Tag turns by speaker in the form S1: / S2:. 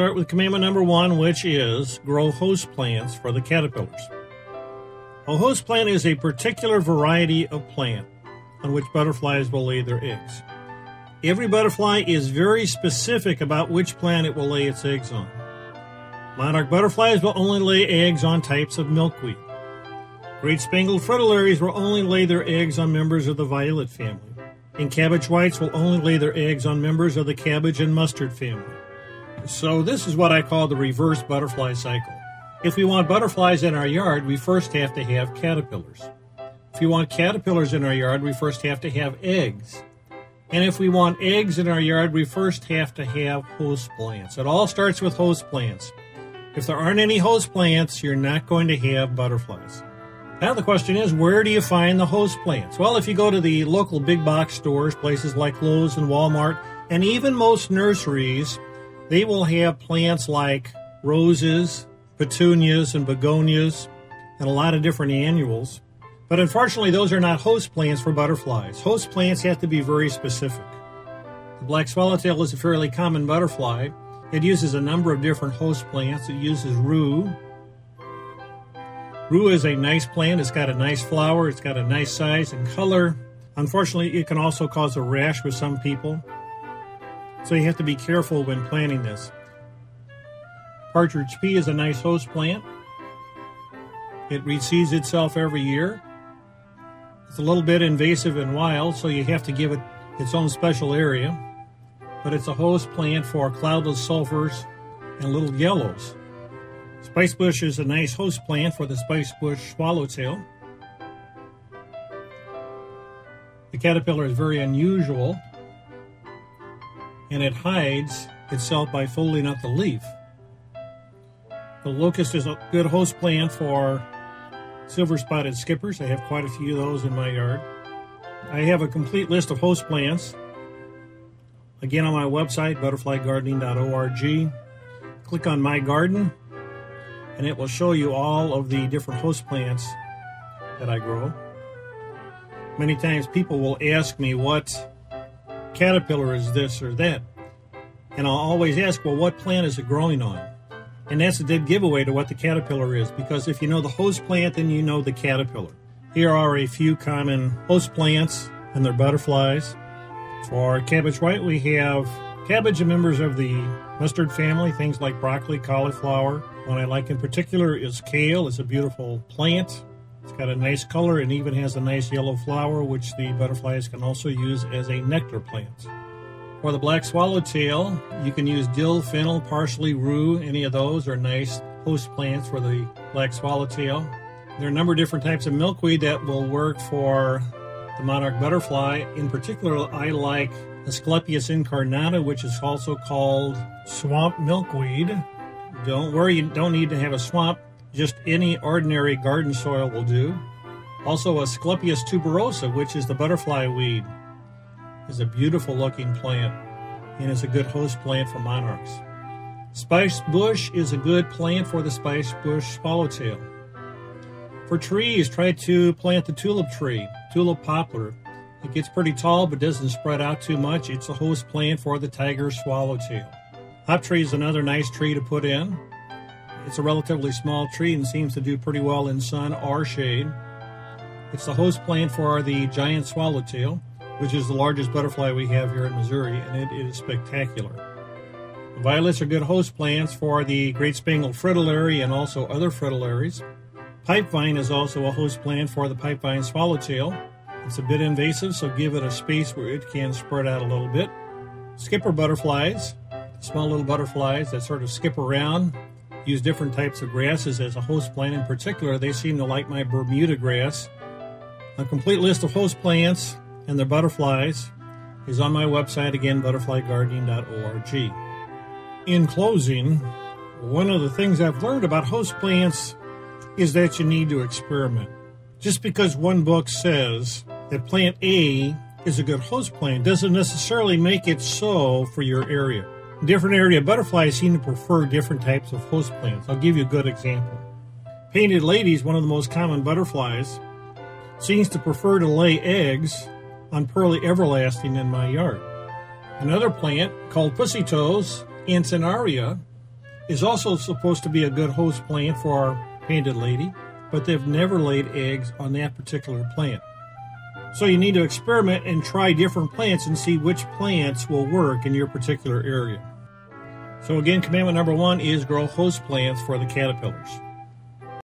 S1: start with commandment number 1, which is grow host plants for the caterpillars. A host plant is a particular variety of plant on which butterflies will lay their eggs. Every butterfly is very specific about which plant it will lay its eggs on. Monarch butterflies will only lay eggs on types of milkweed. Great spangled fritillaries will only lay their eggs on members of the violet family. And cabbage whites will only lay their eggs on members of the cabbage and mustard family. So this is what I call the reverse butterfly cycle. If we want butterflies in our yard, we first have to have caterpillars. If we want caterpillars in our yard, we first have to have eggs. And if we want eggs in our yard, we first have to have host plants. It all starts with host plants. If there aren't any host plants, you're not going to have butterflies. Now the question is, where do you find the host plants? Well, if you go to the local big box stores, places like Lowe's and Walmart, and even most nurseries, they will have plants like roses, petunias, and begonias, and a lot of different annuals. But unfortunately, those are not host plants for butterflies. Host plants have to be very specific. The black swallowtail is a fairly common butterfly. It uses a number of different host plants. It uses rue. Rue is a nice plant. It's got a nice flower. It's got a nice size and color. Unfortunately, it can also cause a rash with some people. So you have to be careful when planting this. Partridge pea is a nice host plant. It reseeds itself every year. It's a little bit invasive and wild, so you have to give it its own special area. But it's a host plant for cloudless sulfurs and little yellows. Spicebush is a nice host plant for the spicebush swallowtail. The caterpillar is very unusual, and it hides itself by folding up the leaf. The locust is a good host plant for silver-spotted skippers. I have quite a few of those in my yard. I have a complete list of host plants, again on my website, butterflygardening.org. Click on My Garden, and it will show you all of the different host plants that I grow. Many times people will ask me what caterpillar is this or that, and I'll always ask, well, what plant is it growing on? And that's a dead giveaway to what the caterpillar is, because if you know the host plant, then you know the caterpillar. Here are a few common host plants and their butterflies. For cabbage white, we have cabbage and members of the mustard family, things like broccoli, cauliflower. One I like in particular is kale. It's a beautiful plant. It's got a nice color and even has a nice yellow flower, which the butterflies can also use as a nectar plant. For the black swallowtail, you can use dill, fennel, parsley, rue. Any of those are nice host plants for the black swallowtail. There are a number of different types of milkweed that will work for the monarch butterfly. In particular, I like Asclepias incarnata, which is also called swamp milkweed. Don't worry, you don't need to have a swamp. Just any ordinary garden soil will do. Also, Asclepias tuberosa, which is the butterfly weed, is a beautiful looking plant and is a good host plant for monarchs. Spice bush is a good plant for the spice bush swallowtail. For trees, try to plant the tulip tree, tulip poplar. It gets pretty tall but doesn't spread out too much. It's a host plant for the tiger swallowtail. Hop tree is another nice tree to put in. It's a relatively small tree and seems to do pretty well in sun or shade. It's the host plant for the giant swallowtail, which is the largest butterfly we have here in Missouri, and it is spectacular. Violets are good host plants for the great spangled fritillary and also other fritillaries. Pipevine is also a host plant for the pipevine swallowtail. It's a bit invasive, so give it a space where it can spread out a little bit. Skipper butterflies, small little butterflies that sort of skip around, use different types of grasses as a host plant. In particular, they seem to like my Bermuda grass. A complete list of host plants and their butterflies is on my website, again, butterflygardening.org. In closing, one of the things I've learned about host plants is that you need to experiment. Just because one book says that plant A is a good host plant doesn't necessarily make it so for your area. Different area butterflies seem to prefer different types of host plants. I'll give you a good example. Painted lady is one of the most common butterflies. Seems to prefer to lay eggs on pearly everlasting in my yard. Another plant called pussy toes, Ancinaria, is also supposed to be a good host plant for our painted lady, but they've never laid eggs on that particular plant. So you need to experiment and try different plants and see which plants will work in your particular area. So again, commandment number 1 is grow host plants for the caterpillars.